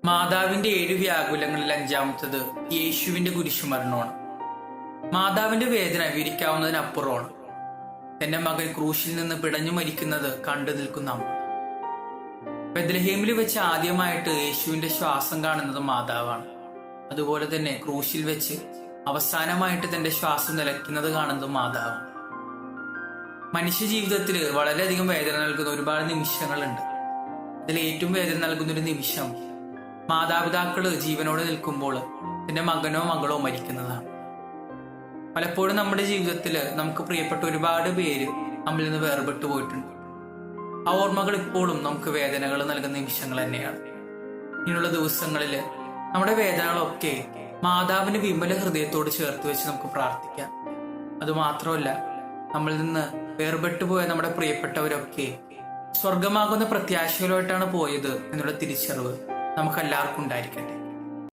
മാതാവിന്റെ 7 വ്യാകുലങ്ങളിൽ 5-ാമത്തത് യേശുവിന്റെ കുരിശുമരണമാണ്. മാതാവിന്റെ വേദന വിവരിക്കാവുന്നതിനപ്പുറമാണ്. തന്റെ മകൻ ക്രൂശിൽ നിന്ന് പിടഞ്ഞു മരിക്കുന്നത് കണ്ടു നിൽക്കുന്ന അമ്മ. ബെത്ലഹേമിൽ വെച്ച് ആദ്യമായിട്ട് യേശുവിന്റെ ശ്വാസം കാണുന്നത് മാതാവാണ്. അതുപോലെ തന്നെ ക്രൂശിൽ വെച്ച് അവസാനമായിട്ട് തന്റെ ശ്വാസം നിലയ്ക്കുന്നത് കാണുന്നത് മാതാവാണ്. മനുഷ്യ ജീവിതത്തിൽ വളരെയധികം വേദന നൽകുന്ന ഒരുപാട് നിമിഷങ്ങളുണ്ട്. അതിൽ ഏറ്റവും വേദന നൽകുന്ന ഒരു നിമിഷം മാതാപിതാക്കള് ജീവനോടെ നിൽക്കുമ്പോൾ തന്റെ മകനോ മകളോ മരിക്കുന്നതാണ്. പലപ്പോഴും നമ്മുടെ ജീവിതത്തിൽ നമുക്ക് പ്രിയപ്പെട്ട ഒരുപാട് പേര് നമ്മിൽ നിന്ന് വേർപെട്ടു പോയിട്ടുണ്ട്. ആ ഓർമ്മകൾ ഇപ്പോഴും നമുക്ക് വേദനകൾ നൽകുന്ന നിമിഷങ്ങൾ തന്നെയാണ്. ഇനിയുള്ള ദിവസങ്ങളിൽ നമ്മുടെ വേദനകളൊക്കെ മാതാവിന്റെ വിമല ഹൃദയത്തോട് ചേർത്ത് വെച്ച് നമുക്ക് പ്രാർത്ഥിക്കാം. അതുമാത്രമല്ല, നമ്മളിൽ നിന്ന് വേർപെട്ടു പോയ നമ്മുടെ പ്രിയപ്പെട്ടവരൊക്കെ സ്വർഗമാകുന്ന പ്രത്യാശയിലോട്ടാണ് പോയത് എന്നുള്ള തിരിച്ചറിവ് നമുക്കെല്ലാവർക്കും ഉണ്ടായിരിക്കട്ടെ.